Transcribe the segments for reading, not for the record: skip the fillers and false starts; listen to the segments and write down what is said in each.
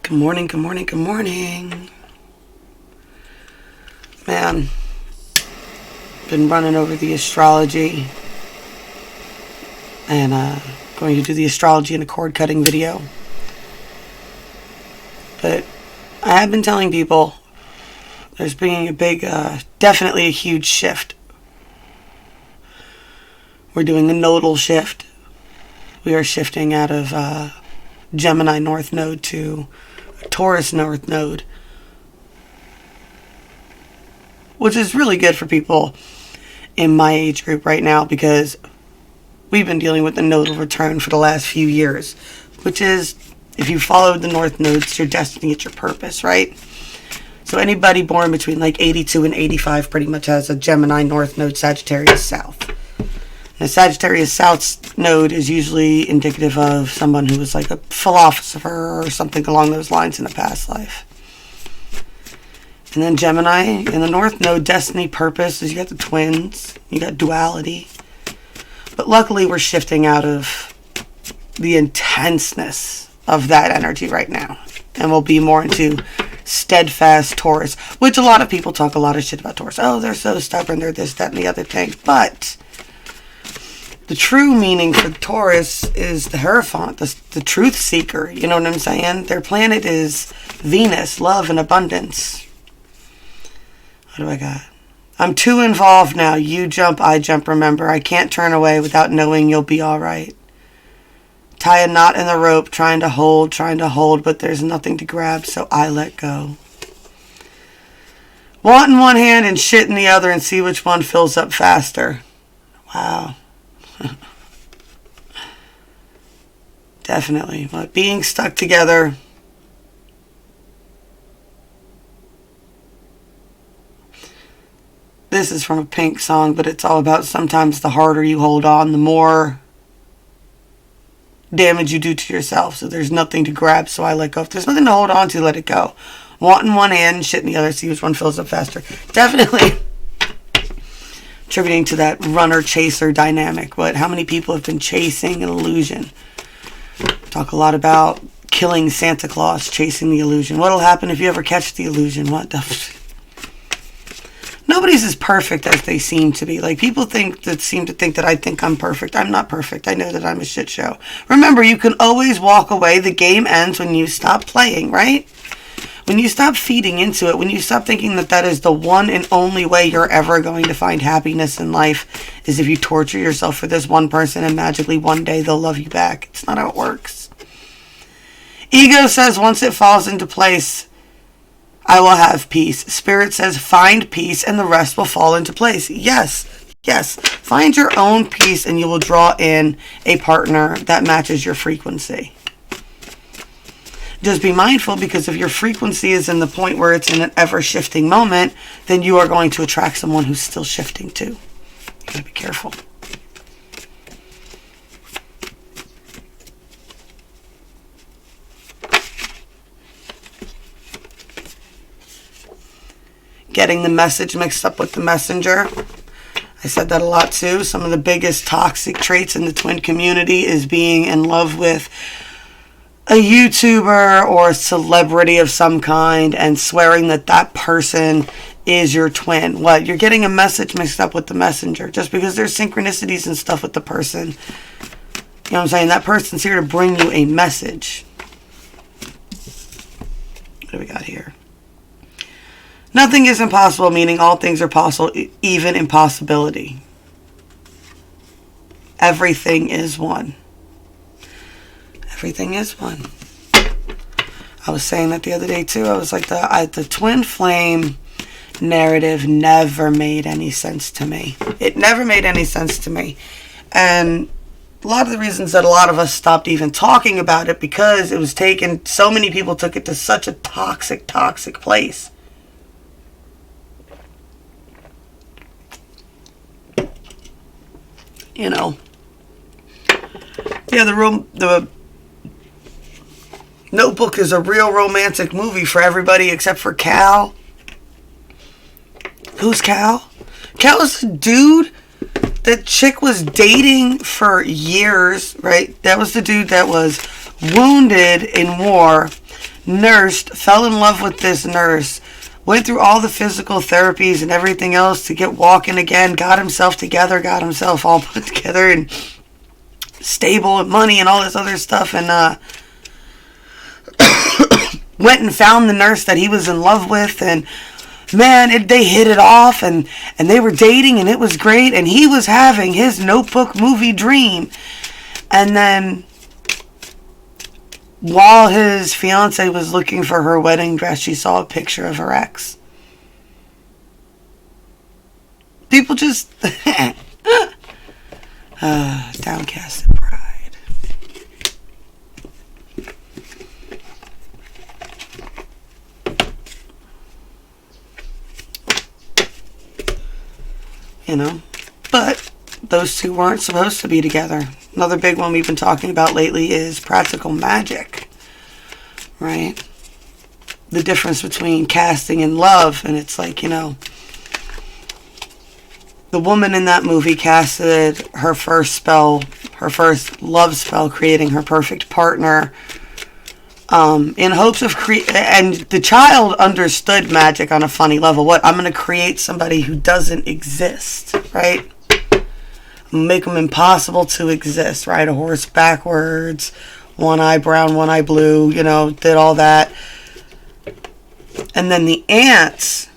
Good morning, good morning, good morning. Man, been running over the astrology and going to do the astrology and a cord cutting video. But I have been telling people there's being a big, definitely a huge shift. We're doing a nodal shift. We are shifting out of Gemini North Node to Taurus North Node, which is really good for people in my age group right now because we've been dealing with the nodal return for the last few years, which is, if you followed the North Node, it's your destiny, it's your purpose, right? So anybody born between like 82 and 85 pretty much has a Gemini North Node, Sagittarius South. The Sagittarius South node is usually indicative of someone who was like a philosopher or something along those lines in a past life. And then Gemini in the North Node, destiny, purpose, is you got the twins, you got duality. But luckily we're shifting out of the intenseness of that energy right now. And we'll be more into steadfast Taurus, which a lot of people talk a lot of shit about Taurus. Oh, they're so stubborn, they're this, that, and the other thing. But the true meaning for Taurus is the Hierophant, the truth seeker. You know what I'm saying? Their planet is Venus, love and abundance. What do I got? I'm too involved now. You jump, I jump. Remember, I can't turn away without knowing you'll be all right. Tie a knot in the rope, trying to hold, but there's nothing to grab, so I let go. Want in one hand and shit in the other and see which one fills up faster. Wow. Definitely. But being stuck together. This is from a Pink song, but it's all about sometimes the harder you hold on, the more damage you do to yourself. So there's nothing to grab, so I let go. If there's nothing to hold on to, let it go. Want in one hand, shit in the other, see which one fills up faster. Definitely attributing to that runner-chaser dynamic. But how many people have been chasing an illusion? Talk a lot about killing Santa Claus, chasing the illusion. What'll happen if you ever catch the illusion? What the... Nobody's as perfect as they seem to be. Like, people seem to think that I think I'm perfect. I'm not perfect. I know that I'm a shit show. Remember, you can always walk away. The game ends when you stop playing, right? When you stop feeding into it, when you stop thinking that that is the one and only way you're ever going to find happiness in life is if you torture yourself for this one person and magically one day they'll love you back. It's not how it works. Ego says once it falls into place, I will have peace. Spirit says find peace and the rest will fall into place. Yes, yes. Find your own peace and you will draw in a partner that matches your frequency. Just be mindful, because if your frequency is in the point where it's in an ever-shifting moment, then you are going to attract someone who's still shifting too. You gotta be careful. Getting the message mixed up with the messenger. I said that a lot too. Some of the biggest toxic traits in the twin community is being in love with a YouTuber or a celebrity of some kind and swearing that that person is your twin. What? You're getting a message mixed up with the messenger. Just because there's synchronicities and stuff with the person. You know what I'm saying? That person's here to bring you a message. What do we got here? Nothing is impossible, meaning all things are possible, even impossibility. Everything is one. Everything is one. I was saying that the other day too. I was like, the twin flame narrative never made any sense to me. It never made any sense to me. And a lot of the reasons that a lot of us stopped even talking about it, because it was taken, so many people took it to such a toxic place. You know. Yeah, the Notebook is a real romantic movie for everybody except for Cal. Who's Cal? Cal is the dude that chick was dating for years, right? That was the dude that was wounded in war, nursed, fell in love with this nurse, went through all the physical therapies and everything else to get walking again, got himself together, got himself all put together and stable and money and all this other stuff, and went and found the nurse that he was in love with, and man, they hit it off, and they were dating, and it was great, and he was having his Notebook movie dream. And then while his fiance was looking for her wedding dress, she saw a picture of her ex. People just downcast in pride. You know, but those two weren't supposed to be together. Another big one we've been talking about lately is practical magic, right? The difference between casting and love. And it's like, you know, the woman in that movie casted her first spell, her first love spell, creating her perfect partner, in hopes of and the child understood magic on a funny level. What? I'm going to create somebody who doesn't exist, right? Make them impossible to exist, right? A horse backwards, one eye brown, one eye blue, you know, did all that. And then the aunts,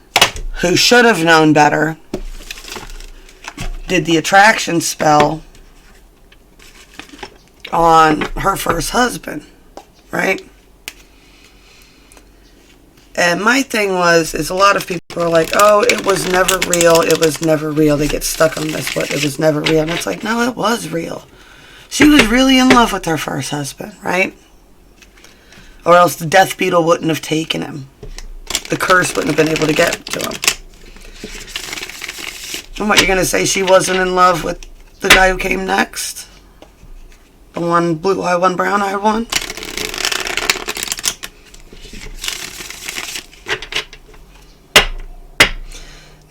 who should have known better, did the attraction spell on her first husband, right? And my thing is a lot of people are like, oh, it was never real. It was never real. They get stuck on this, but it was never real. And it's like, no, it was real. She was really in love with her first husband, right? Or else the death beetle wouldn't have taken him. The curse wouldn't have been able to get to him. And what, you're going to say she wasn't in love with the guy who came next? The one blue-eyed, one brown-eyed one?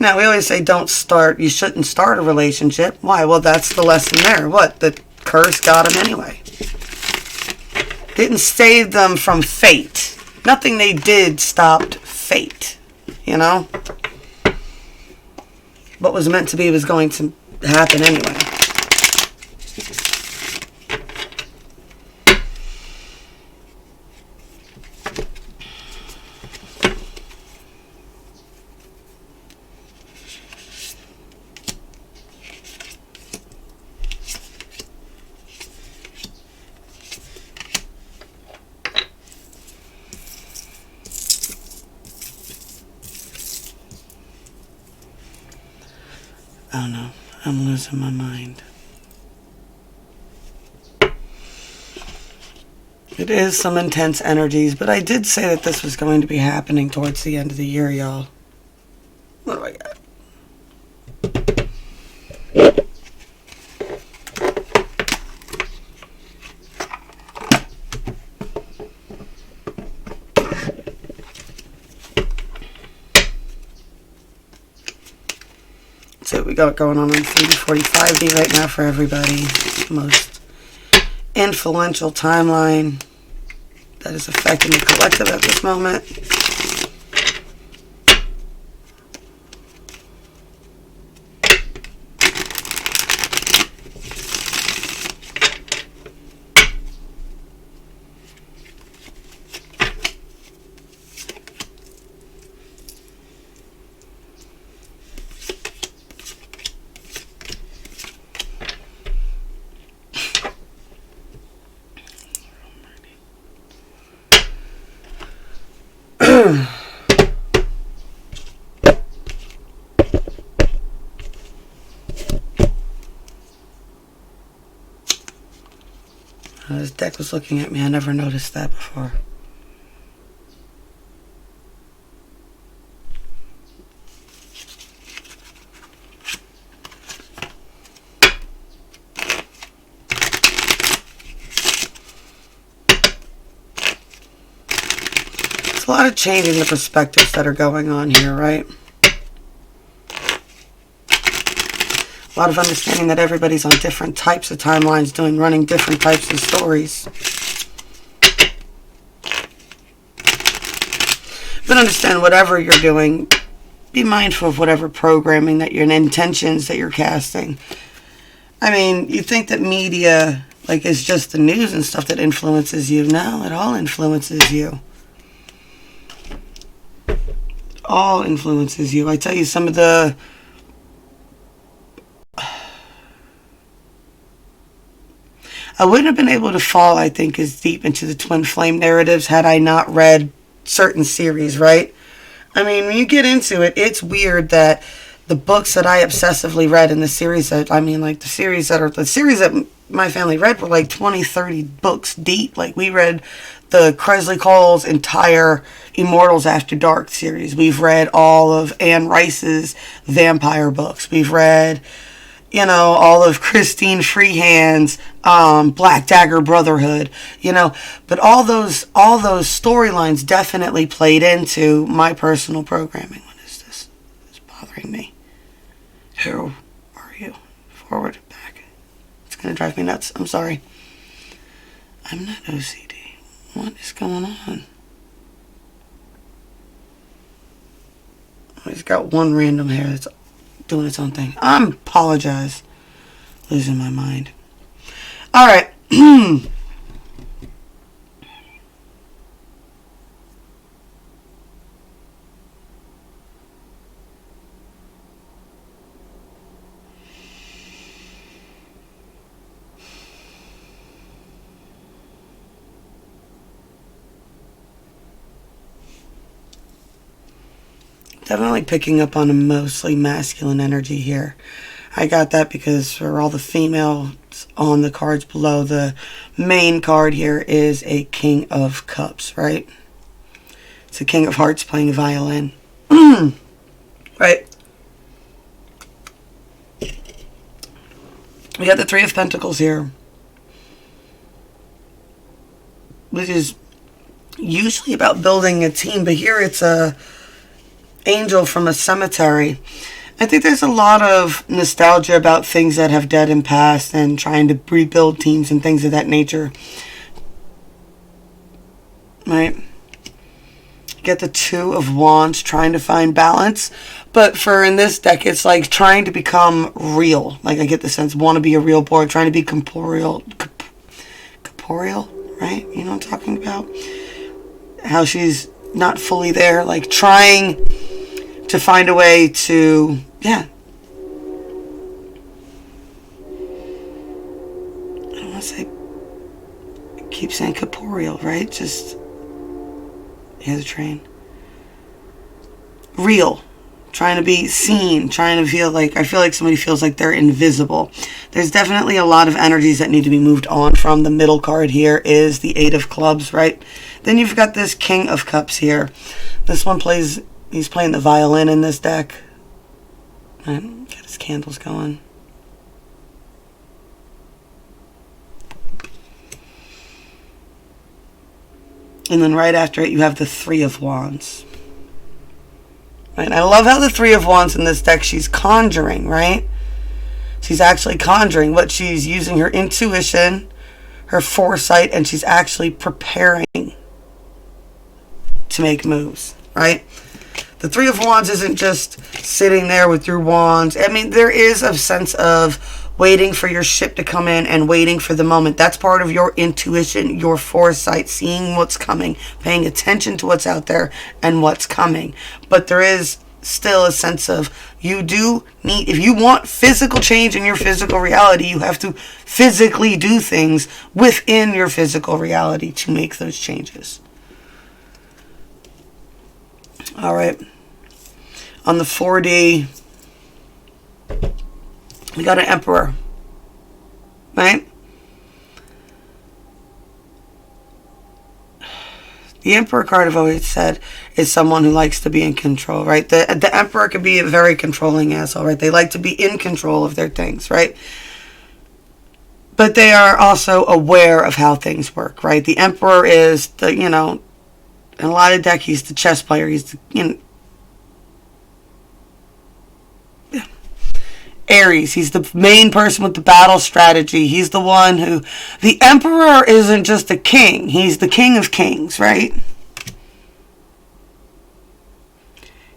Now, we always say you shouldn't start a relationship. Why? Well, that's the lesson there. What? The curse got him anyway. Didn't save them from fate. Nothing they did stopped fate. You know? What was meant to be was going to happen anyway. I don't know. I'm losing my mind. It is some intense energies, but I did say that this was going to be happening towards the end of the year, y'all. What do I got? So we got going on 345D right now for everybody. Most influential timeline that is affecting the collective at this moment. This deck was looking at me. I never noticed that before. It's a lot of changing the perspectives that are going on here, right? A lot of understanding that everybody's on different types of timelines, running different types of stories. But understand, whatever you're doing, be mindful of whatever programming that you're and intentions that you're casting. I mean, you think that media, like, is just the news and stuff that influences you. No, it all influences you. All influences you. I tell you, some of the... I wouldn't have been able to fall, I think, as deep into the twin flame narratives had I not read certain series, right? I mean, when you get into it, it's weird that the books that I obsessively read in the series that, I mean, like, the series that my family read were like 20, 30 books deep. Like, we read the Kresley Cole's entire Immortals After Dark series. We've read all of Anne Rice's vampire books. We've read, you know, all of Christine Freehand's Black Dagger Brotherhood, you know. But all those storylines definitely played into my personal programming. What is this? It's bothering me. Who are you? Forward, back. It's going to drive me nuts. I'm sorry. I'm not OCD. What is going on? I've got one random hair that's doing its own thing. I apologize. Losing my mind. Alright. Definitely picking up on a mostly masculine energy here. I got that because for all the females on the cards below, the main card here is a King of Cups, right? It's a King of Hearts playing a violin. Right? We got the Three of Pentacles here, which is usually about building a team, but here it's a angel from a cemetery. I think there's a lot of nostalgia about things that have dead and passed and trying to rebuild teams and things of that nature. Right? Get the Two of Wands, trying to find balance. But for in this deck, it's like trying to become real. Like, I get the sense, want to be a real board, trying to be corporeal, right? You know what I'm talking about? How she's not fully there, like trying to find a way to, yeah. I don't want to say, I keep saying corporeal, right? Just, here's a train. Real. Trying to be seen, trying to feel like, I feel like somebody feels like they're invisible. There's definitely a lot of energies that need to be moved on from. The middle card here is the Eight of Clubs, right? Then you've got this King of Cups here. This one plays, he's playing the violin in this deck. Right, get his candles going. And then right after it, you have the Three of Wands. Right? I love how the Three of Wands in this deck, she's conjuring, right? She's actually conjuring. What she's using her intuition, her foresight, and she's actually preparing to make moves, right? The Three of Wands isn't just sitting there with your wands. I mean, there is a sense of waiting for your ship to come in and waiting for the moment. That's part of your intuition, your foresight, seeing what's coming, paying attention to what's out there and what's coming. But there is still a sense of, you do need, if you want physical change in your physical reality, you have to physically do things within your physical reality to make those changes. All right. On the 4D, we got an Emperor, right? The Emperor card, I've always said, is someone who likes to be in control, right? The Emperor can be a very controlling asshole, right? They like to be in control of their things, right? But they are also aware of how things work, right? The Emperor is the, you know, in a lot of deck, he's the chess player. He's the, you know, yeah. Aries. He's the main person with the battle strategy. He's the one who, the Emperor isn't just a king. He's the king of kings, right?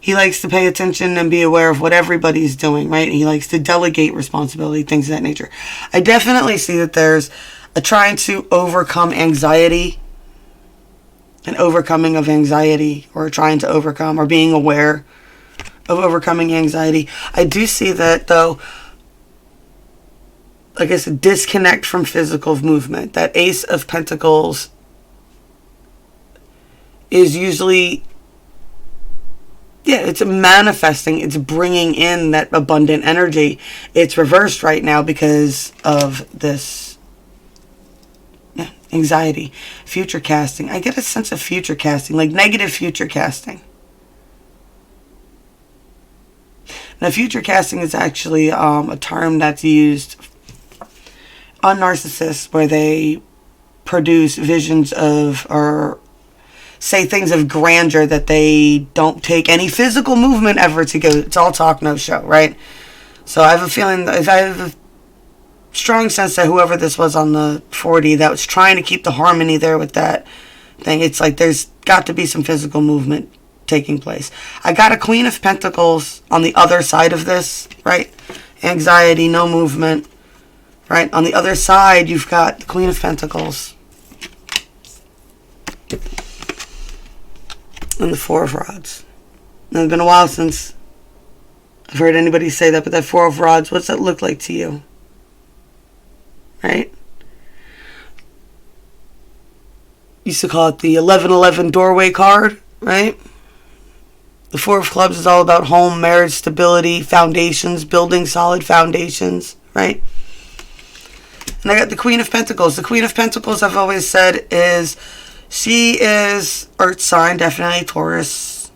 He likes to pay attention and be aware of what everybody's doing, right? He likes to delegate responsibility, things of that nature. I definitely see that there's a trying to overcome anxiety, an overcoming of anxiety, or trying to overcome, or being aware of overcoming anxiety. I do see that, though, I guess, a disconnect from physical movement. That Ace of Pentacles is usually, it's manifesting, it's bringing in that abundant energy. It's reversed right now because of this anxiety. Future casting. I get a sense of future casting, like negative future casting. Now, future casting is actually a term that's used on narcissists where they produce visions of, or say things of grandeur that they don't take any physical movement ever to go. It's all talk, no show, right? So I have a feeling, I have a strong sense that whoever this was on the 40 that was trying to keep the harmony there with that thing, it's like there's got to be some physical movement taking place. I got a Queen of Pentacles on the other side of this, right? Anxiety, no movement, right? On the other side, you've got the Queen of Pentacles and the Four of Rods. Now, it's been a while since I've heard anybody say that, but that Four of Rods, what's that look like to you? Right? Used to call it the 1111 doorway card, right? The Four of Clubs is all about home, marriage, stability, foundations, building solid foundations, right? And I got the Queen of Pentacles. The Queen of Pentacles, I've always said, she is Earth sign, definitely Taurus.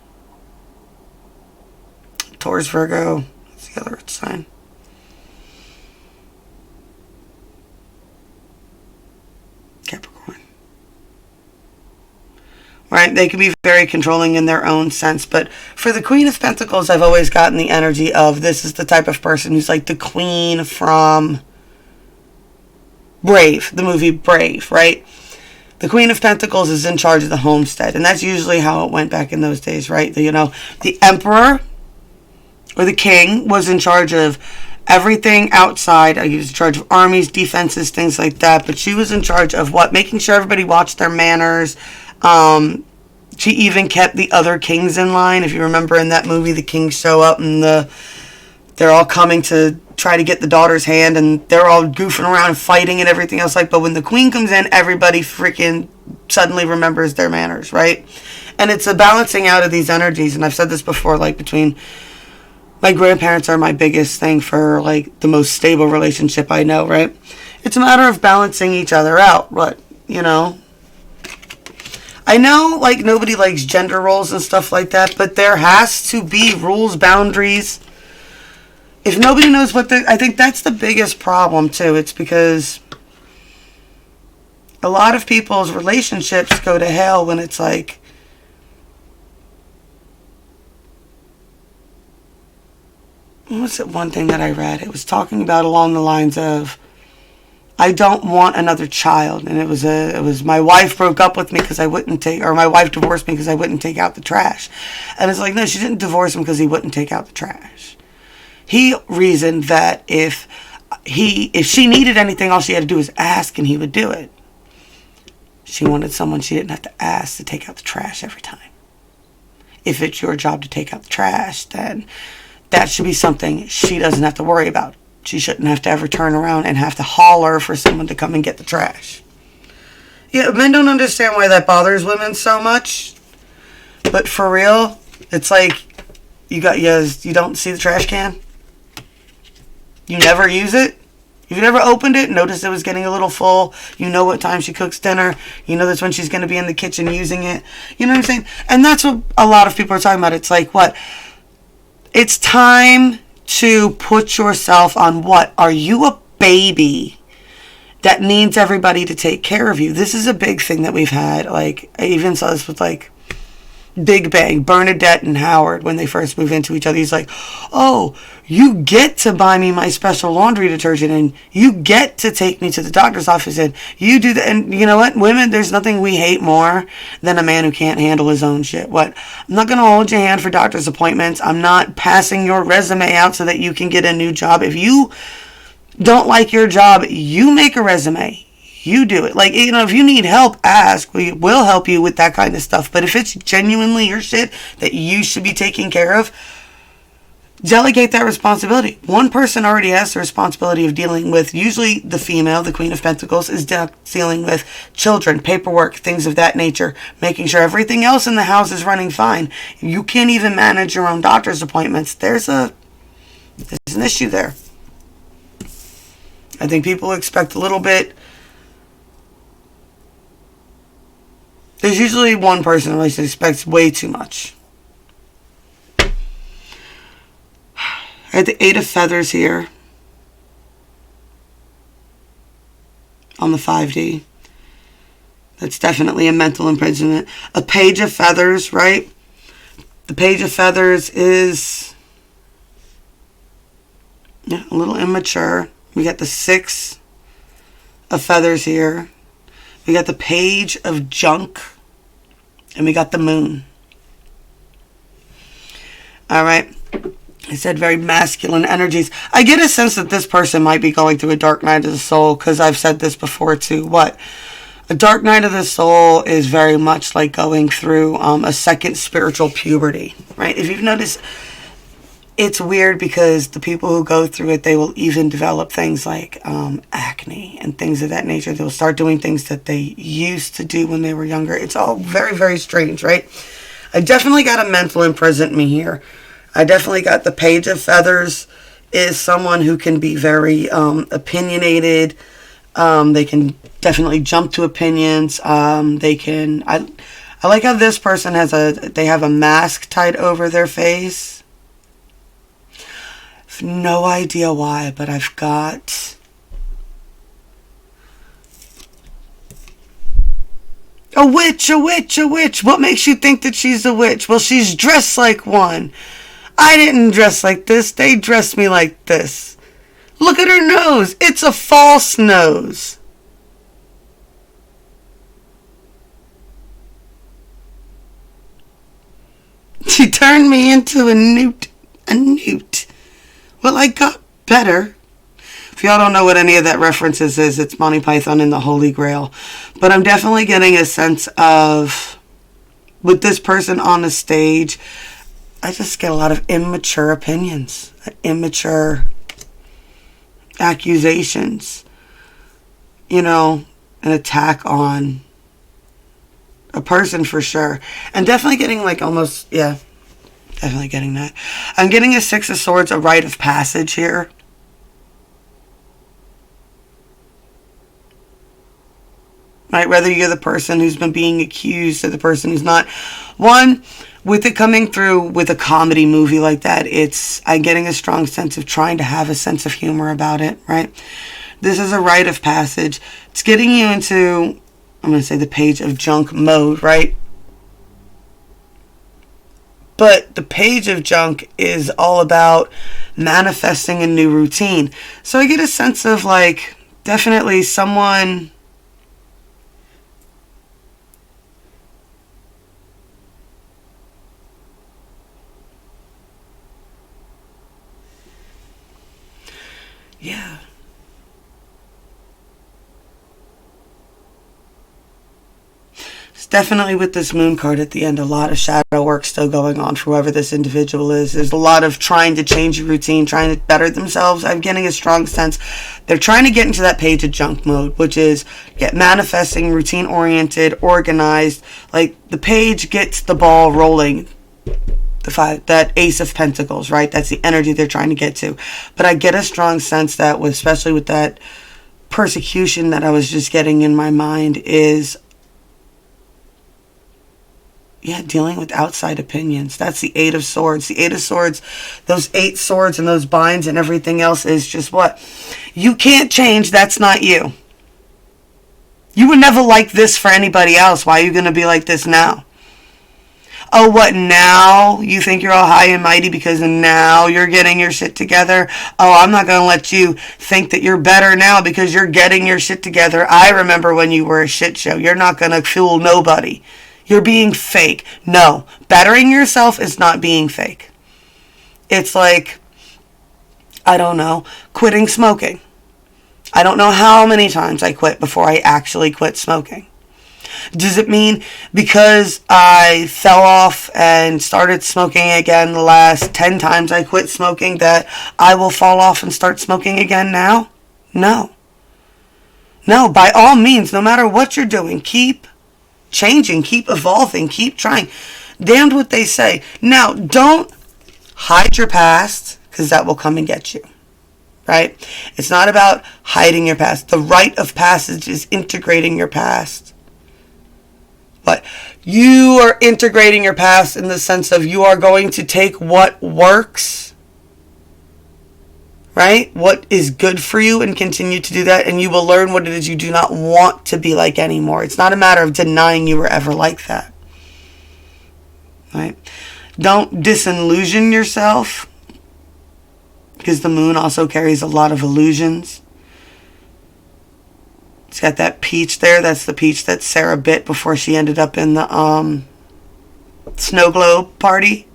Taurus, Virgo. What's the other Earth sign? Capricorn. Right? They can be very controlling in their own sense. But for the Queen of Pentacles, I've always gotten the energy of this is the type of person who's like the queen from Brave, the movie Brave, right? The Queen of Pentacles is in charge of the homestead. And that's usually how it went back in those days, right? The emperor or the king was in charge of everything outside. He was in charge of armies, defenses, things like that. But she was in charge of what? Making sure everybody watched their manners. She even kept the other kings in line. If you remember in that movie, the kings show up and they're all coming to try to get the daughter's hand, and they're all goofing around and fighting and everything else. But when the queen comes in, everybody freaking suddenly remembers their manners, right? And it's a balancing out of these energies. And I've said this before, like between my grandparents are my biggest thing for like the most stable relationship I know, right? It's a matter of balancing each other out, but I know like nobody likes gender roles and stuff like that, but there has to be rules, boundaries. If nobody knows I think that's the biggest problem too. It's because a lot of people's relationships go to hell when it's like, what was it one thing that I read? It was talking about along the lines of, I don't want another child. And it was my wife broke up with me because I wouldn't my wife divorced me because I wouldn't take out the trash. And it's like, no, she didn't divorce him because he wouldn't take out the trash. He reasoned that if she needed anything, all she had to do was ask and he would do it. She wanted someone she didn't have to ask to take out the trash every time. If it's your job to take out the trash, then that should be something she doesn't have to worry about. She shouldn't have to ever turn around and have to holler for someone to come and get the trash. Yeah, men don't understand why that bothers women so much. But for real, it's like you don't see the trash can. You never use it. You've never opened it, noticed it was getting a little full. You know what time she cooks dinner. You know that's when she's going to be in the kitchen using it. You know what I'm saying? And that's what a lot of people are talking about. It's like, what? It's time to put yourself on what? Are you a baby that needs everybody to take care of you? This is a big thing that we've had. Like, I even saw this with, like, Big Bang, Bernadette and Howard, when they first move into each other, he's like, oh, you get to buy me my special laundry detergent, and you get to take me to the doctor's office, and you do that. And you know what? Women, there's nothing we hate more than a man who can't handle his own shit. What? I'm not going to hold your hand for doctor's appointments. I'm not passing your resume out so that you can get a new job. If you don't like your job, you make a resume. You do it. Like, you know, if you need help, ask. We'll help you with that kind of stuff. But if it's genuinely your shit that you should be taking care of, delegate that responsibility. One person already has the responsibility of dealing with, usually the female, the Queen of Pentacles, is dealing with children, paperwork, things of that nature, making sure everything else in the house is running fine. You can't even manage your own doctor's appointments. There's an issue there. I think people expect a little bit. There's usually one person who expects way too much. I had the 8 of Feathers here on the 5D. That's definitely a mental imprisonment. A Page of Feathers, right? The Page of Feathers is a little immature. We got the 6 of Feathers here. We got the Page of Junk. And we got the Moon. Alright. I said very masculine energies. I get a sense that this person might be going through a dark night of the soul. Because I've said this before too. What? A dark night of the soul is very much like going through a second spiritual puberty. Right? If you've noticed, it's weird because the people who go through it, they will even develop things like acne and things of that nature. They'll start doing things that they used to do when they were younger. It's all very, very strange, right? I definitely got a mental imprisonment here. I definitely got the Page of Feathers is someone who can be very opinionated. They can definitely jump to opinions. They can... I like how this person they have a mask tied over their face. No idea why, but I've got a witch, a witch, a witch. What makes you think that she's a witch? Well, she's dressed like one. I didn't dress like this. They dressed me like this. Look at her nose. It's a false nose. She turned me into a newt. A newt. Well, I got better. If y'all don't know what any of that references is, it's Monty Python and the Holy Grail. But I'm definitely getting a sense of, with this person on the stage, I just get a lot of immature opinions, immature accusations. You know, an attack on a person for sure. And definitely getting like almost, yeah. Definitely getting that. I'm getting a 6 of Swords, a rite of passage here. Right? Whether you're the person who's been being accused or the person who's not. One, with it coming through with a comedy movie like that, I'm getting a strong sense of trying to have a sense of humor about it, right? This is a rite of passage. It's getting you into, I'm going to say the Page of Junk mode, right? But the Page of Junk is all about manifesting a new routine. So I get a sense of like, definitely someone... Yeah. Definitely with this Moon card at the end, a lot of shadow work still going on for whoever this individual is. There's a lot of trying to change a routine, trying to better themselves. I'm getting a strong sense they're trying to get into that Page of Junk mode, which is get manifesting, routine oriented, organized. Like the page gets the ball rolling. That Ace of Pentacles, right? That's the energy they're trying to get to. But I get a strong sense that, especially with that persecution that I was just getting in my mind, is dealing with outside opinions. That's the 8 of Swords. The 8 of Swords, those 8 swords and those binds and everything else is just what? You can't change. That's not you. You were never like this for anybody else. Why are you going to be like this now? Oh, what now? You think you're all high and mighty because now you're getting your shit together? Oh, I'm not going to let you think that you're better now because you're getting your shit together. I remember when you were a shit show. You're not going to fool nobody. You're being fake. No, bettering yourself is not being fake. It's like, I don't know, quitting smoking. I don't know how many times I quit before I actually quit smoking. Does it mean because I fell off and started smoking again the last 10 times I quit smoking that I will fall off and start smoking again now? No. No, by all means, no matter what you're doing, keep changing, keep evolving, keep trying. Damned what they say. Now, don't hide your past because that will come and get you. Right? It's not about hiding your past. The rite of passage is integrating your past. But you are integrating your past in the sense of you are going to take what works, right? What is good for you and continue to do that. And you will learn what it is you do not want to be like anymore. It's not a matter of denying you were ever like that, right? Don't disillusion yourself because the moon also carries a lot of illusions. It's got that peach there. That's the peach that Sarah bit before she ended up in the snow globe party.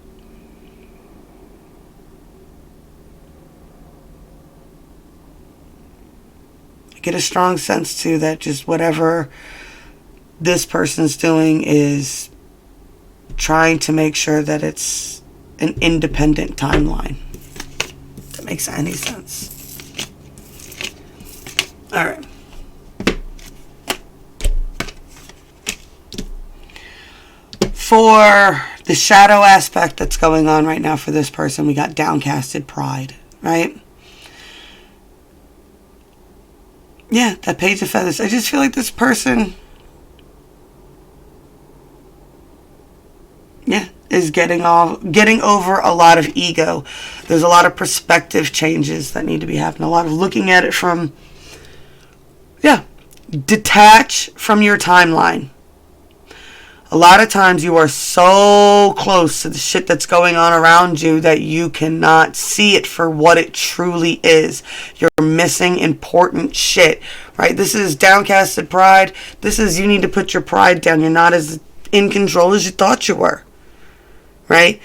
I get a strong sense too that just whatever this person's doing is trying to make sure that it's an independent timeline. If that makes any sense. All right. For the shadow aspect that's going on right now for this person, we got downcasted pride, right? Yeah, that page of feathers. I just feel like this person, is getting over a lot of ego. There's a lot of perspective changes that need to be happening. A lot of looking at it from, detach from your timeline. A lot of times you are so close to the shit that's going on around you that you cannot see it for what it truly is. You're missing important shit, right? This is downcasted pride. This is you need to put your pride down. You're not as in control as you thought you were, right?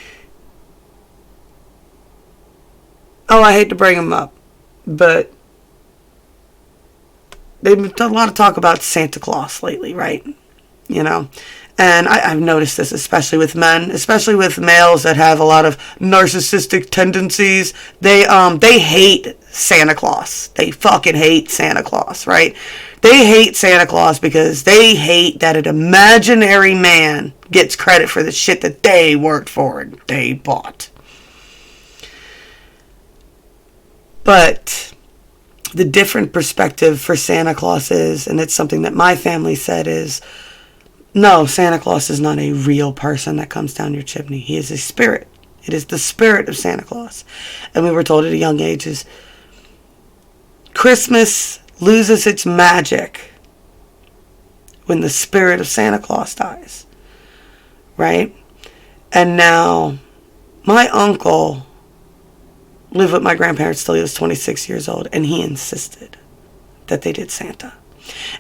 Oh, I hate to bring them up, but they've done a lot of talk about Santa Claus lately, right? You know, and I've noticed this, especially with men, especially with males that have a lot of narcissistic tendencies. They hate Santa Claus. They fucking hate Santa Claus, right? They hate Santa Claus because they hate that an imaginary man gets credit for the shit that they worked for and they bought. But the different perspective for Santa Claus is, and it's something that my family said is, no, Santa Claus is not a real person that comes down your chimney. He is a spirit. It is the spirit of Santa Claus. And we were told at a young age is Christmas loses its magic when the spirit of Santa Claus dies. Right? And now my uncle lived with my grandparents till he was 26 years old, and he insisted that they did Santa.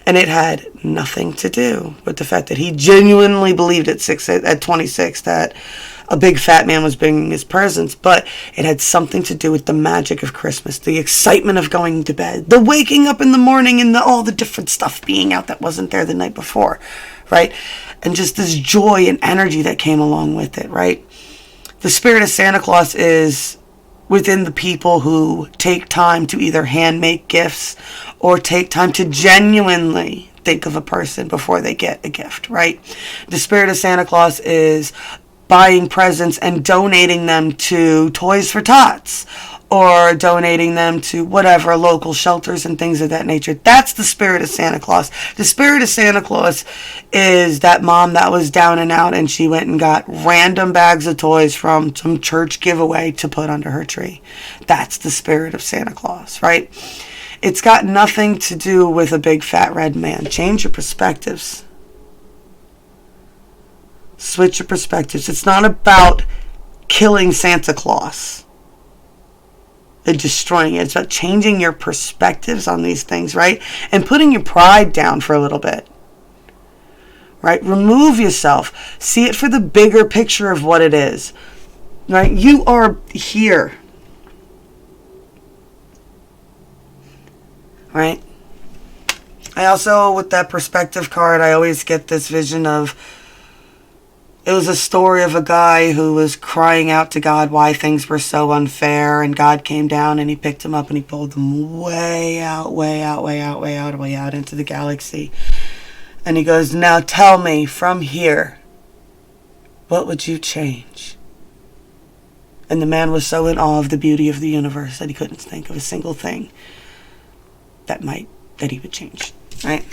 And it had nothing to do with the fact that he genuinely believed at 26 that a big fat man was bringing his presents, but it had something to do with the magic of Christmas, the excitement of going to bed, the waking up in the morning, and all the different stuff being out that wasn't there the night before, right? And just this joy and energy that came along with it, right? The spirit of Santa Claus is within the people who take time to either hand make gifts or take time to genuinely think of a person before they get a gift, right? The spirit of Santa Claus is buying presents and donating them to Toys for Tots or donating them to whatever local shelters and things of that nature. That's the spirit of Santa Claus. The spirit of Santa Claus is that mom that was down and out and she went and got random bags of toys from some church giveaway to put under her tree. That's the spirit of Santa Claus, right? It's got nothing to do with a big fat red man. Change your perspectives. Switch your perspectives. It's not about killing Santa Claus and destroying it. It's about changing your perspectives on these things, right? And putting your pride down for a little bit. Right? Remove yourself. See it for the bigger picture of what it is. Right? You are here. Right? I also, with that perspective card, I always get this vision of, it was a story of a guy who was crying out to God why things were so unfair, and God came down and he picked him up and he pulled him way out into the galaxy. And he goes, now tell me from here, what would you change? And the man was so in awe of the beauty of the universe that he couldn't think of a single thing that he would change. Right?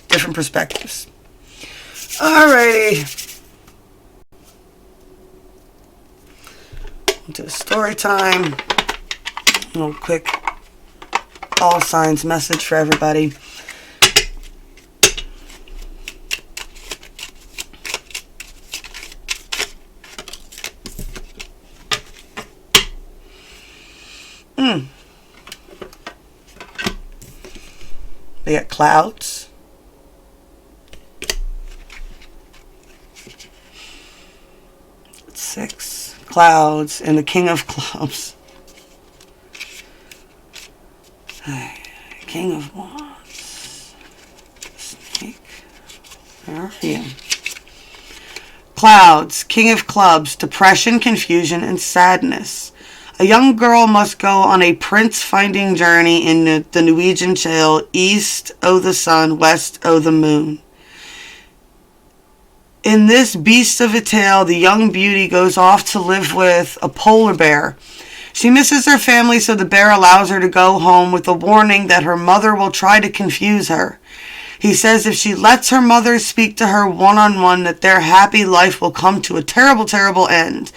Different perspectives. Alrighty. Into story time. A little quick all signs message for everybody. They got clouds. Six clouds and the King of Clubs. King of Wands. Snake. Where are you? Clouds, King of Clubs, depression, confusion, and sadness. A young girl must go on a prince-finding journey in the Norwegian tale, East o' the Sun, West o' the Moon. In this beast of a tale, the young beauty goes off to live with a polar bear. She misses her family, so the bear allows her to go home with a warning that her mother will try to confuse her. He says if she lets her mother speak to her one-on-one, that their happy life will come to a terrible, terrible end.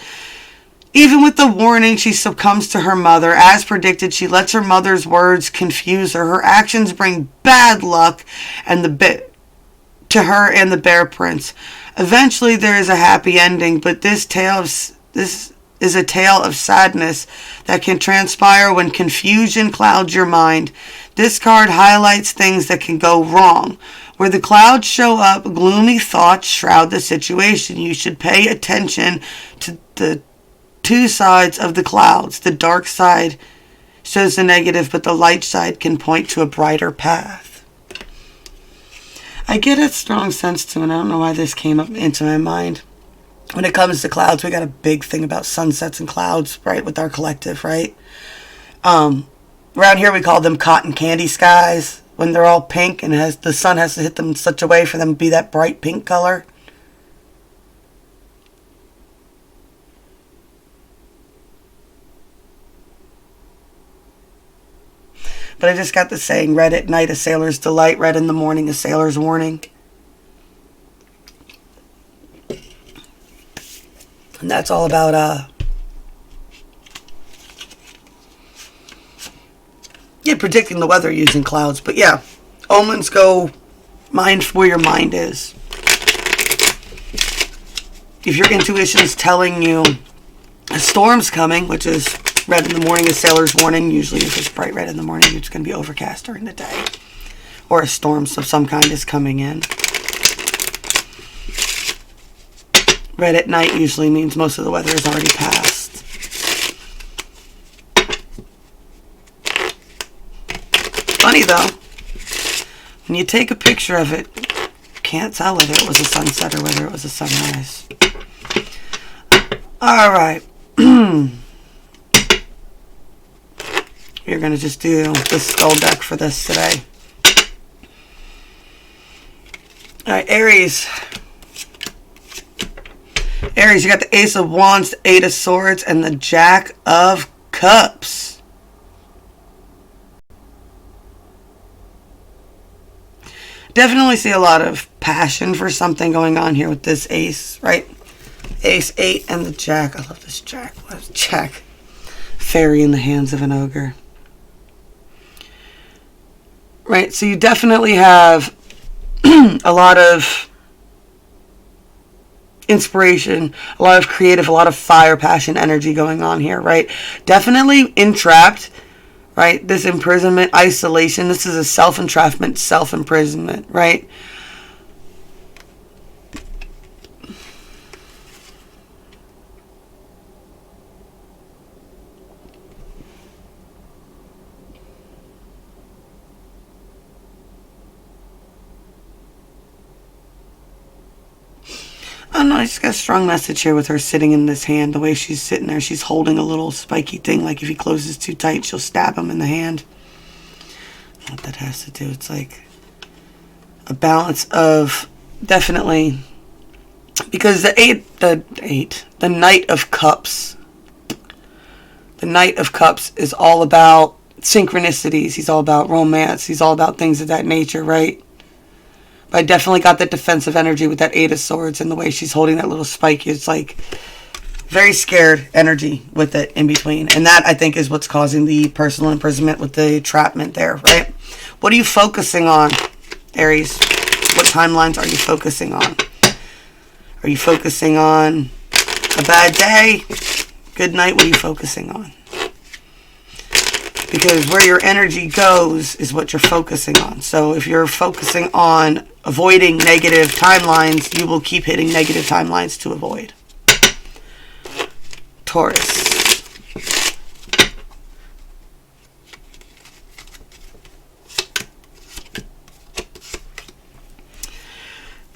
Even with the warning, she succumbs to her mother. As predicted, she lets her mother's words confuse her. Her actions bring bad luck to her and the bear prince. Eventually, there is a happy ending, but this is a tale of sadness that can transpire when confusion clouds your mind. This card highlights things that can go wrong. Where the clouds show up, gloomy thoughts shroud the situation. You should pay attention to the two sides of the clouds. The dark side shows the negative, but the light side can point to a brighter path. I get a strong sense to it, and I don't know why this came up into my mind. When it comes to clouds, we got a big thing about sunsets and clouds, right, with our collective, right? Around here we call them cotton candy skies, when they're all pink and the sun has to hit them in such a way for them to be that bright pink color. But I just got the saying, red at night, a sailor's delight, red in the morning, a sailor's warning. And that's all about, predicting the weather using clouds. But yeah, omens go mind where your mind is. If your intuition's telling you a storm's coming, which is red in the morning, a sailor's warning. Usually if it's bright red in the morning, it's going to be overcast during the day. Or a storm of some kind is coming in. Red at night usually means most of the weather is already passed. Funny though, when you take a picture of it, you can't tell whether it was a sunset or whether it was a sunrise. Alright. You're going to just do the skull deck for this today. Alright, Aries. Aries, you got the Ace of Wands, the Eight of Swords, and the Jack of Cups. Definitely see a lot of passion for something going on here with this Ace, right? Ace, 8, and the Jack. I love this Jack. What is Jack? Fairy in the hands of an ogre. Right, so you definitely have a lot of inspiration, a lot of creative, a lot of fire, passion, energy going on here, right? Definitely entrapped, right? This imprisonment, isolation, this is a self-entrapment, self-imprisonment, right? I don't know, I just got a strong message here with her sitting in this hand. The way she's sitting there, she's holding a little spiky thing, like if he closes too tight, she'll stab him in the hand. What that has to do, it's like a balance of, definitely, because the Knight of Cups. The Knight of Cups is all about synchronicities. He's all about romance. He's all about things of that nature, right? But I definitely got that defensive energy with that Eight of Swords and the way she's holding that little spike. It's like very scared energy with it in between. And that, I think, is what's causing the personal imprisonment with the entrapment there, right? What are you focusing on, Aries? What timelines are you focusing on? Are you focusing on a bad day? Good night? What are you focusing on? Because where your energy goes is what you're focusing on. So if you're focusing on avoiding negative timelines, you will keep hitting negative timelines to avoid. Taurus.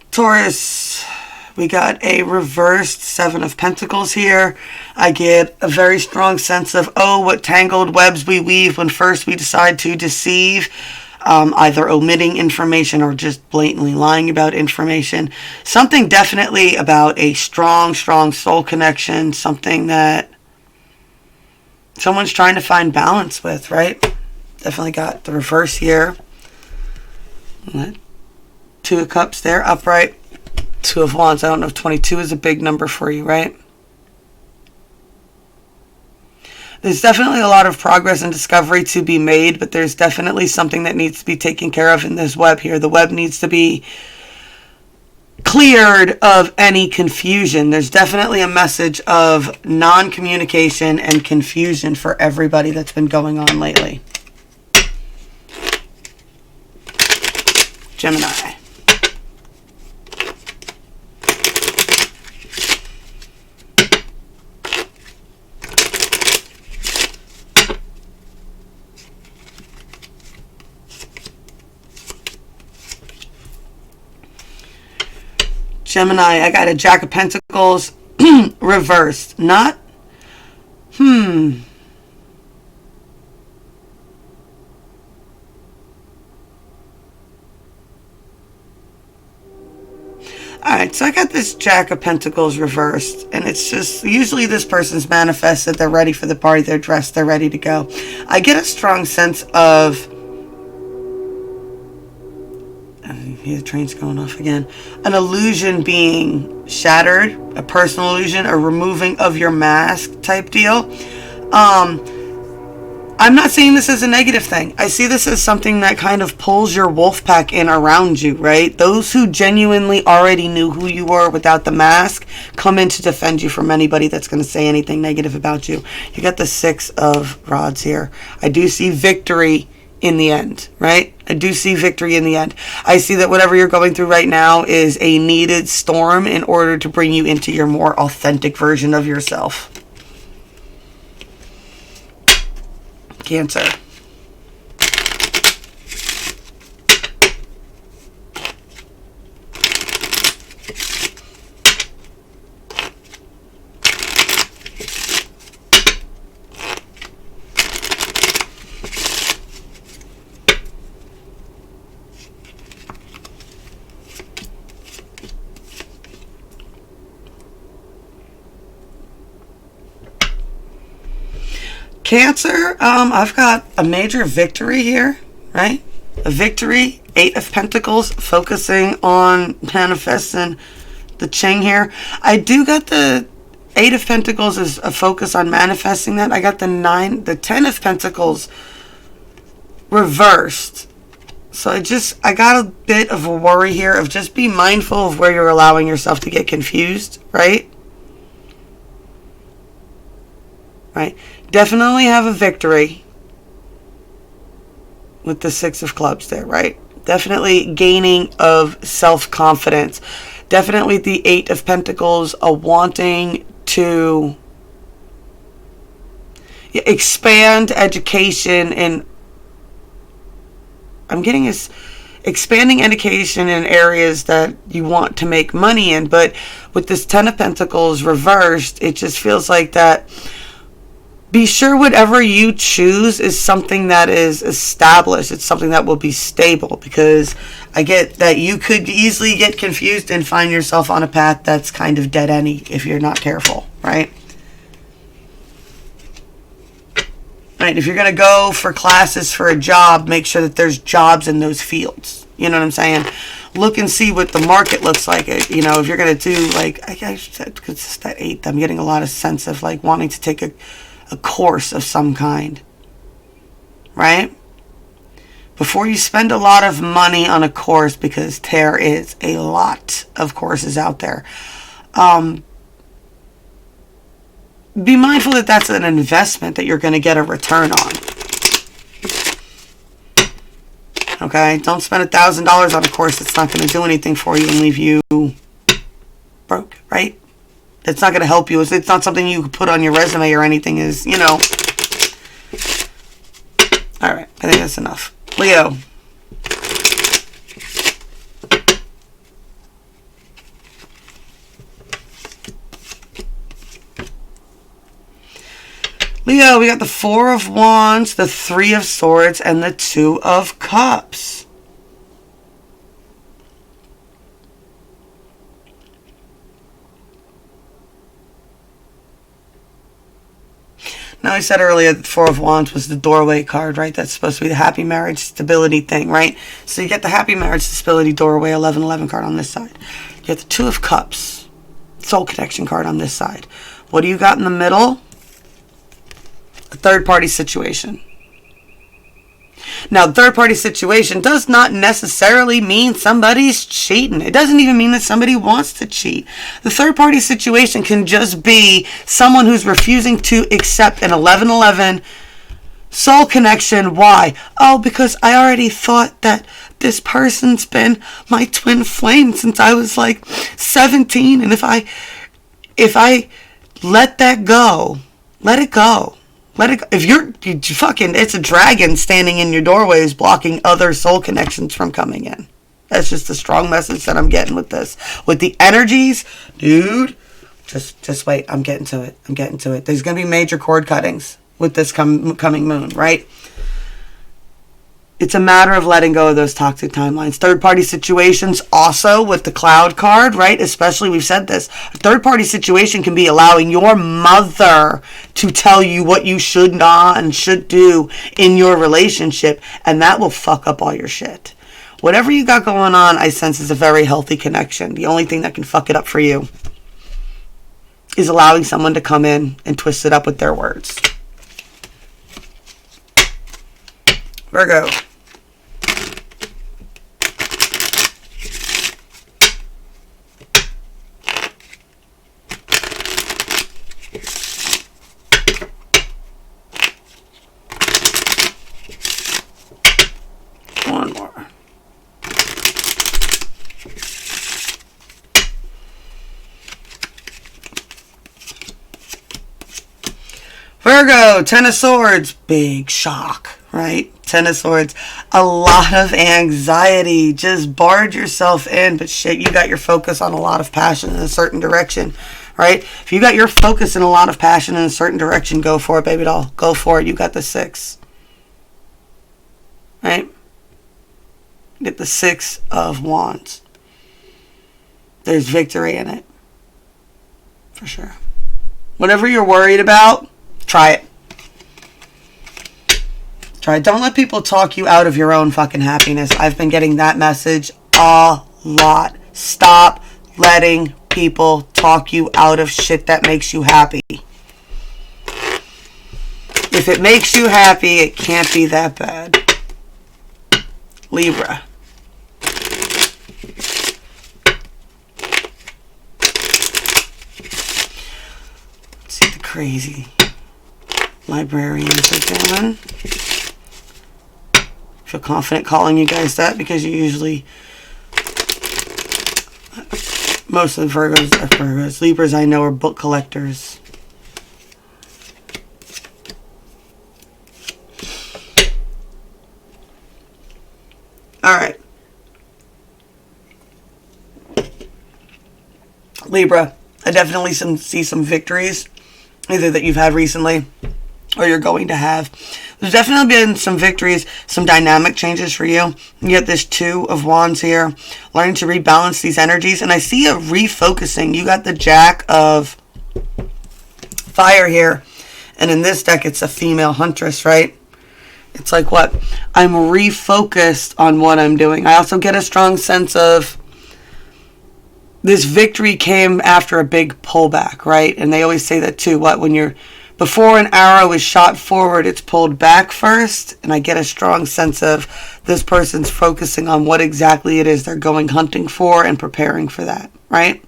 Taurus, we got a reversed Seven of Pentacles here. I get a very strong sense of, oh, what tangled webs we weave when first we decide to deceive. Either omitting information or just blatantly lying about information. Something definitely about a strong soul connection. Something that someone's trying to find balance with, right? Definitely got the reverse here. Two of Cups there, upright. Two of Wands. I don't know if 22 is a big number for you, right? There's definitely a lot of progress and discovery to be made, but there's definitely something that needs to be taken care of in this web here. The web needs to be cleared of any confusion. There's definitely a message of non-communication and confusion for everybody that's been going on lately. Gemini. Gemini, I got a Jack of Pentacles reversed. Not, Alright, so I got this Jack of Pentacles reversed, and it's just, usually this person's manifested, they're ready for the party, they're dressed, they're ready to go. I get a strong sense of, the train's going off again, an illusion being shattered, a personal illusion, a removing of your mask type deal. I'm not saying this as a negative thing. I see this as something that kind of pulls your wolf pack in around you, right? Those who genuinely already knew who you were without the mask come in to defend you from anybody that's going to say anything negative about you. You got the Six of Rods here. I do see victory in the end, right? I do see victory in the end. I see that whatever you're going through right now is a needed storm in order to bring you into your more authentic version of yourself. Cancer. Cancer, I've got a major victory here, right? A victory, Eight of Pentacles, focusing on manifesting the Ching here. I do got the Eight of Pentacles as a focus on manifesting that. I got the Ten of Pentacles reversed, So I got a bit of a worry here of just be mindful of where you're allowing yourself to get confused, right? Right? Definitely have a victory with the Six of Clubs there, right? Definitely gaining of self-confidence. Definitely the Eight of Pentacles, a wanting to expand education, and I'm getting this expanding education in areas that you want to make money in. But with this Ten of Pentacles reversed, it just feels like that. Be sure whatever you choose is something that is established. It's something that will be stable, because I get that you could easily get confused and find yourself on a path that's kind of dead-endy if you're not careful, right? Right, if you're going to go for classes for a job, make sure that there's jobs in those fields. You know what I'm saying? Look and see what the market looks like. You know, if you're going to do, like, I said, because it's that 8th, I'm getting a lot of sense of, like, wanting to take a course of some kind. Right? Before you spend a lot of money on a course, because there is a lot of courses out there, be mindful that that's an investment that you're going to get a return on. Okay? Don't spend $1,000 on a course that's not going to do anything for you and leave you broke, right? It's not going to help you. It's not something you could put on your resume or anything. Is, you know. Alright, I think that's enough. Leo. Leo, we got the Four of Wands, the Three of Swords, and the Two of Cups. Now, I said earlier that the Four of Wands was the doorway card, right? That's supposed to be the happy marriage stability thing, right? So you get the happy marriage stability doorway 1111 card on this side. You get the Two of Cups, soul connection card on this side. What do you got in the middle? A third-party situation. Now, third-party situation does not necessarily mean somebody's cheating. It doesn't even mean that somebody wants to cheat. The third-party situation can just be someone who's refusing to accept an 1111 soul connection. Why? Oh, because I already thought that this person's been my twin flame since I was like 17, and if I let that go, let it go. Let it go. If you fucking, it's a dragon standing in your doorways blocking other soul connections from coming in. That's just a strong message that I'm getting with this. With the energies, dude, just wait. I'm getting to it. There's going to be major cord cuttings with this coming moon, right? It's a matter of letting go of those toxic timelines. Third-party situations also with the Cloud card, right? Especially, we've said this. A third-party situation can be allowing your mother to tell you what you should not and should do in your relationship, and that will fuck up all your shit. Whatever you got going on, I sense is a very healthy connection. The only thing that can fuck it up for you is allowing someone to come in and twist it up with their words. Virgo. One more. Virgo, Ten of Swords, big shock, right? Ten of Swords, a lot of anxiety, just barred yourself in, but shit, you got your focus on a lot of passion in a certain direction, right? If you got your focus in a lot of passion in a certain direction, go for it, baby doll. Go for it. You got the 6, right? Get the 6 of Wands. There's victory in it, for sure. Whatever you're worried about, try it. Try it. Don't let people talk you out of your own fucking happiness. I've been getting that message a lot. Stop letting people talk you out of shit that makes you happy. If it makes you happy, it can't be that bad. Libra. Let's see the crazy librarians are doing. Feel confident calling you guys that because you usually, most of the Virgos, Libras I know are book collectors. All right. Libra, I definitely see some victories, either that you've had recently or you're going to have. There's definitely been some victories, some dynamic changes for you. You get this Two of Wands here, learning to rebalance these energies. And I see a refocusing. You got the Jack of Fire here. And in this deck, it's a female huntress, right? It's like what? I'm refocused on what I'm doing. I also get a strong sense of this victory came after a big pullback, right? And they always say that too. What? When you're before an arrow is shot forward, it's pulled back first. And I get a strong sense of this person's focusing on what exactly it is they're going hunting for and preparing for that, right?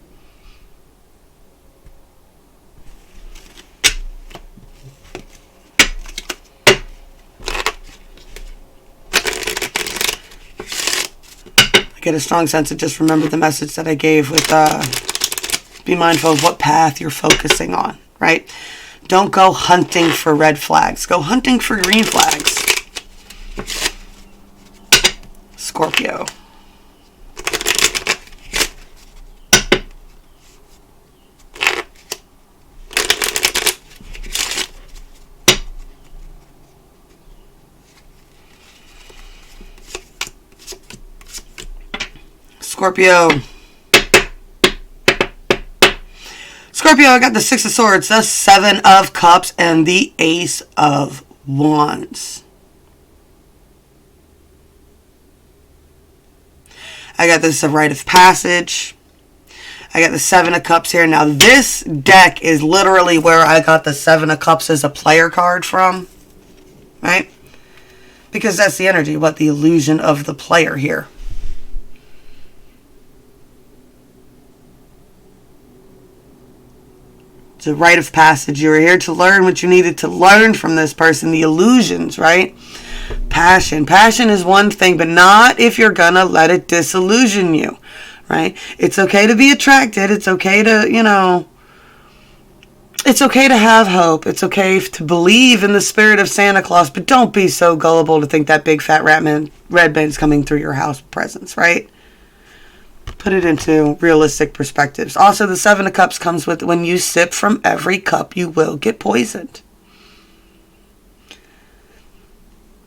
I get a strong sense of just remember the message that I gave with be mindful of what path you're focusing on, right? Don't go hunting for red flags. Go hunting for green flags. Scorpio. Scorpio. Scorpio, I got the Six of Swords, the Seven of Cups, and the Ace of Wands. I got this Rite of Passage. I got the Seven of Cups here. Now, this deck is literally where I got the Seven of Cups as a player card from, right? Because that's the energy, what the illusion of the player here. It's a rite of passage. You were here to learn what you needed to learn from this person. The illusions, right? Passion. Passion is one thing, but not if you're gonna let it disillusion you, right? It's okay to be attracted. It's okay to, it's okay to have hope. It's okay to believe in the spirit of Santa Claus, but don't be so gullible to think that big fat red man's coming through your house with presents, right? Put it into realistic perspectives. Also, the Seven of Cups comes with when you sip from every cup, you will get poisoned.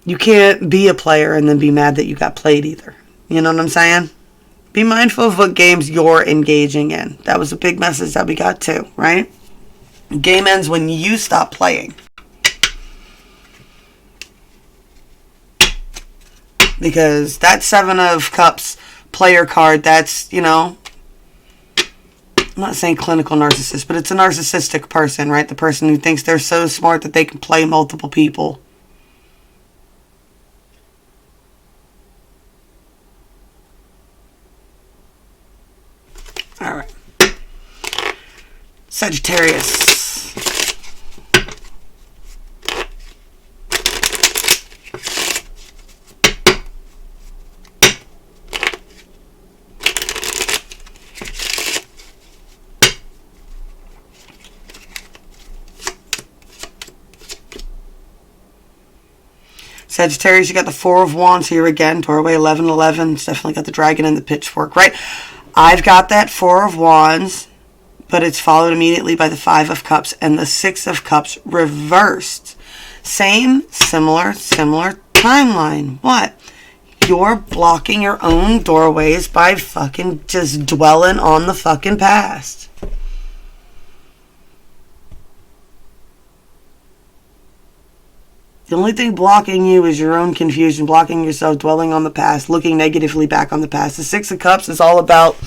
You can't be a player and then be mad that you got played either. You know what I'm saying? Be mindful of what games you're engaging in. That was a big message that we got too, right? Game ends when you stop playing. Because that Seven of Cups player card, that's, I'm not saying clinical narcissist, but it's a narcissistic person, right? The person who thinks they're so smart that they can play multiple people. All right. Sagittarius. Sagittarius, you got the Four of Wands here again. Doorway 1111. It's definitely got the dragon and the pitchfork, right? I've got that Four of Wands, but it's followed immediately by the Five of Cups and the Six of Cups reversed. Same, similar timeline. What? You're blocking your own doorways by fucking just dwelling on the fucking past. The only thing blocking you is your own confusion, blocking yourself, dwelling on the past, looking negatively back on the past. The Six of Cups is all about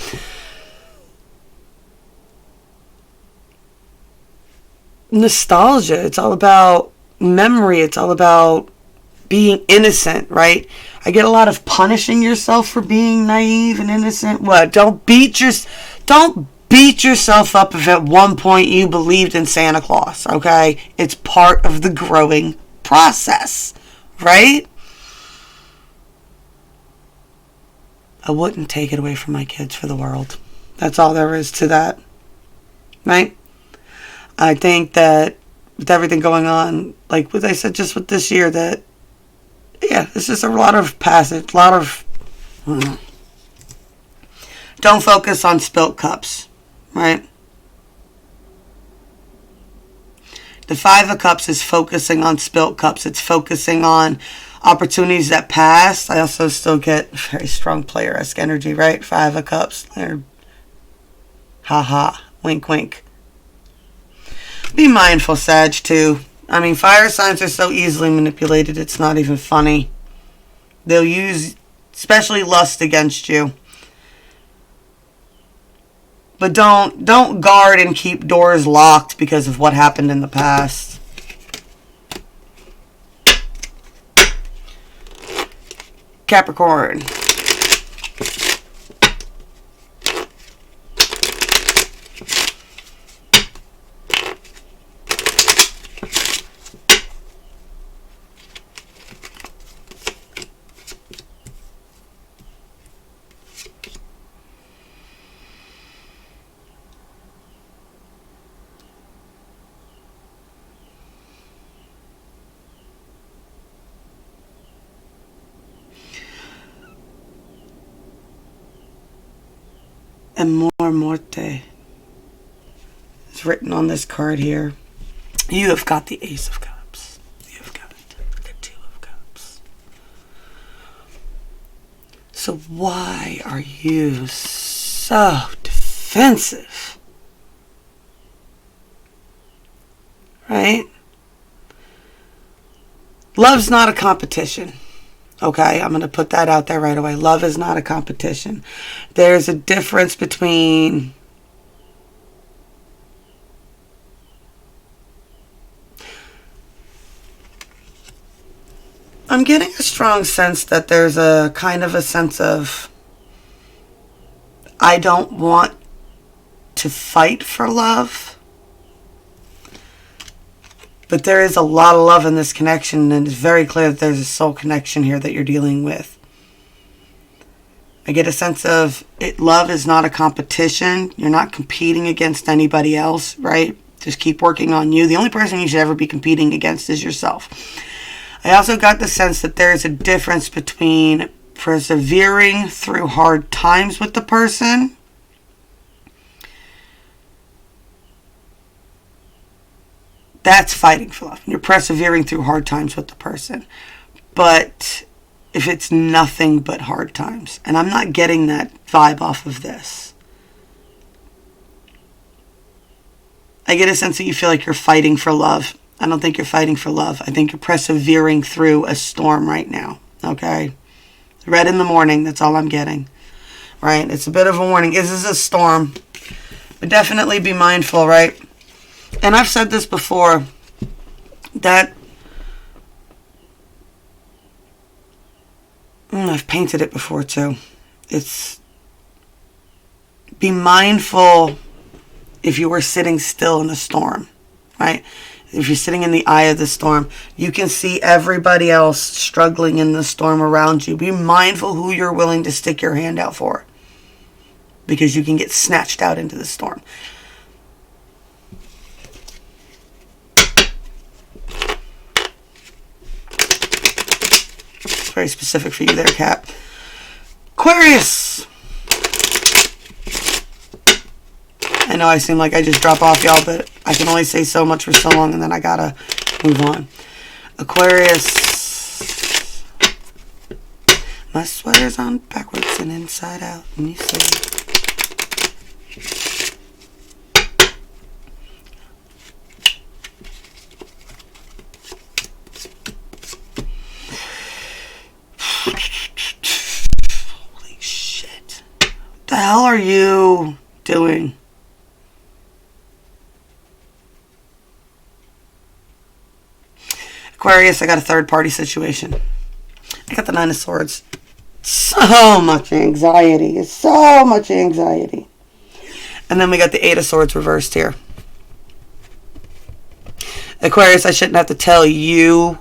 nostalgia. It's all about memory. It's all about being innocent, right? I get a lot of punishing yourself for being naive and innocent. What? Don't beat yourself up if at one point you believed in Santa Claus, okay? It's part of the growing process, right? I wouldn't take it away from my kids for the world. That's all there is to that, right? I think that with everything going on, like what I said just with this year, that, yeah, it's just a lot of passage, don't focus on spilt cups, right? The Five of Cups is focusing on spilt cups. It's focusing on opportunities that passed. I also still get very strong player-esque energy, right? Five of Cups. Ha, wink, wink. Be mindful, Sag, too. I mean, fire signs are so easily manipulated, it's not even funny. They'll use, especially lust, against you. But don't guard and keep doors locked because of what happened in the past. Capricorn. Amor Morte is written on this card here. You have got the Ace of Cups. You have got the Two of Cups. So why are you so defensive? Right? Love's not a competition. Okay, I'm going to put that out there right away. Love is not a competition. There's a difference between I'm getting a strong sense that there's a kind of a sense of I don't want to fight for love. But there is a lot of love in this connection, and it's very clear that there's a soul connection here that you're dealing with. I get a sense of love is not a competition. You're not competing against anybody else, right? Just keep working on you. The only person you should ever be competing against is yourself. I also got the sense that there is a difference between persevering through hard times with the person that's fighting for love. You're persevering through hard times with the person. But if it's nothing but hard times, and I'm not getting that vibe off of this, I get a sense that you feel like you're fighting for love. I don't think you're fighting for love. I think you're persevering through a storm right now. Okay? Red in the morning, that's all I'm getting. Right? It's a bit of a warning. This is a storm. But definitely be mindful, right? And I've said this before, that I've painted it before too. It's be mindful if you were sitting still in a storm, right? If you're sitting in the eye of the storm, you can see everybody else struggling in the storm around you. Be mindful who you're willing to stick your hand out for, because you can get snatched out into the storm. Very specific for you there, Cap. Aquarius! I know I seem like I just drop off, y'all, but I can only say so much for so long, and then I gotta move on. Aquarius. My sweater's on backwards and inside out, and you see. Holy shit. What the hell are you doing? Aquarius, I got a third party situation. I got the Nine of Swords. So much anxiety. So much anxiety. And then we got the Eight of Swords reversed here. Aquarius, I shouldn't have to tell you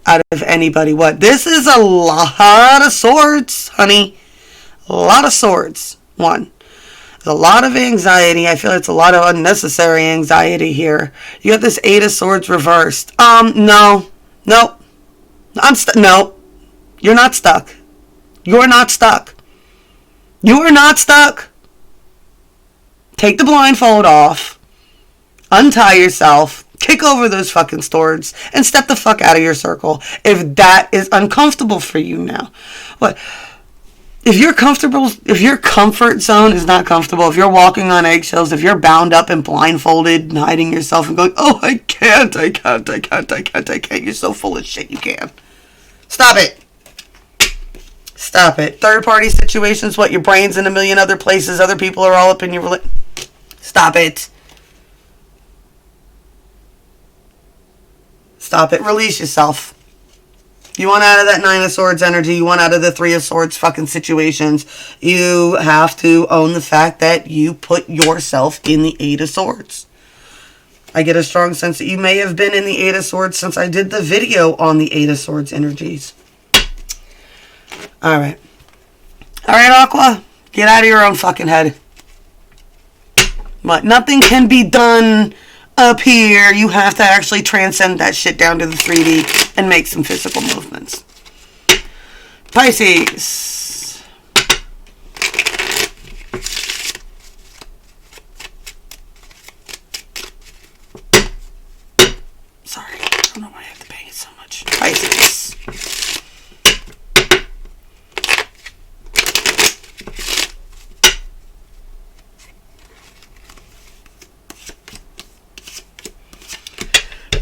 out of anybody what. This is a lot of swords, honey. A lot of swords. One. There's a lot of anxiety. I feel it's a lot of unnecessary anxiety here. You got this Eight of Swords reversed. No. No. No. You're not stuck. You're not stuck. You are not stuck. Take the blindfold off. Untie yourself. Kick over those fucking swords and step the fuck out of your circle if that is uncomfortable for you now. What? If you're comfortable, if your comfort zone is not comfortable, if you're walking on eggshells, if you're bound up and blindfolded and hiding yourself and going, oh, I can't, you're so full of shit, you can't. Stop it. Stop it. Third party situations, what, your brain's in a million other places, other people are all up in your... Stop it. Stop it. Release yourself. You want out of that Nine of Swords energy. You want out of the Three of Swords fucking situations. You have to own the fact that you put yourself in the Eight of Swords. I get a strong sense that you may have been in the Eight of Swords since I did the video on the Eight of Swords energies. Alright. Alright, Aqua. Get out of your own fucking head. But nothing can be done up here. You have to actually transcend that shit down to the 3D and make some physical movements. Pisces. Sorry, I don't know why I have to bang it so much. Pisces.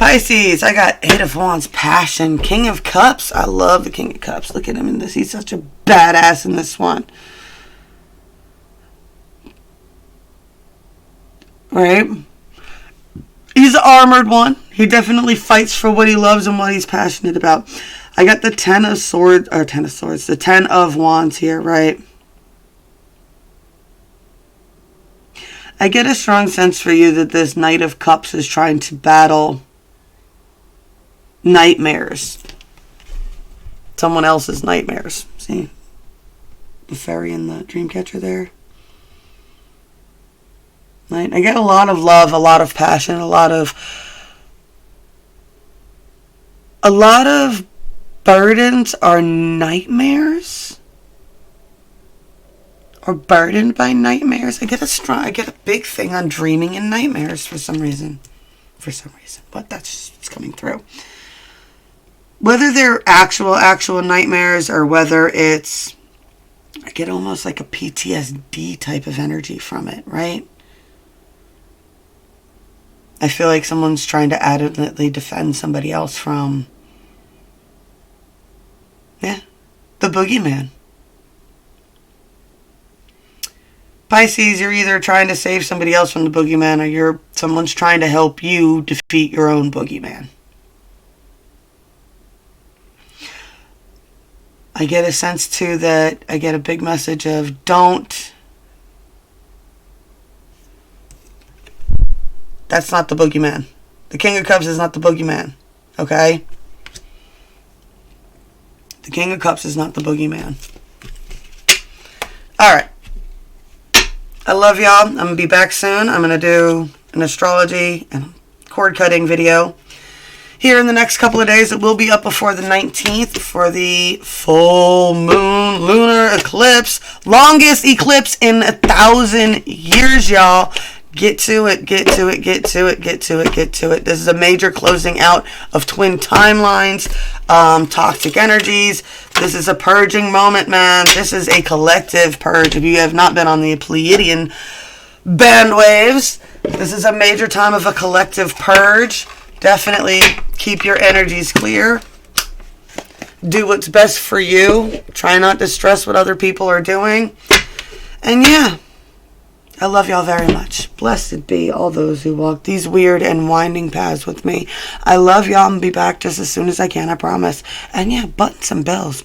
Pisces, I got Eight of Wands, Passion, King of Cups. I love the King of Cups. Look at him in this. He's such a badass in this one. Right? He's the armored one. He definitely fights for what he loves and what he's passionate about. I got the the Ten of Wands here, right? I get a strong sense for you that this Knight of Cups is trying to battle nightmares. Someone else's nightmares. See? The fairy and the dream catcher there. Right? I get a lot of love, a lot of passion, a lot of burdens are nightmares. Or burdened by nightmares. I get a big thing on dreaming and nightmares for some reason. But it's coming through. Whether they're actual nightmares or whether it's, I get almost like a PTSD type of energy from it, right? I feel like someone's trying to adequately defend somebody else from, the boogeyman. Pisces, you're either trying to save somebody else from the boogeyman or someone's trying to help you defeat your own boogeyman. I get a sense, too, that I get a big message of don't. That's not the boogeyman. The King of Cups is not the boogeyman. Okay? The King of Cups is not the boogeyman. Alright. I love y'all. I'm going to be back soon. I'm going to do an astrology and cord cutting video here in the next couple of days. It will be up before the 19th for the full moon lunar eclipse. Longest eclipse in 1,000 years, y'all. Get to it. This is a major closing out of twin timelines, toxic energies. This is a purging moment, man. This is a collective purge. If you have not been on the Pleiadian bandwaves, this is a major time of a collective purge. Definitely keep your energies clear. Do what's best for you. Try not to stress what other people are doing. And I love y'all very much. Blessed be all those who walk these weird and winding paths with me. I love y'all and be back just as soon as I can, I promise. And yeah, buttons and bells.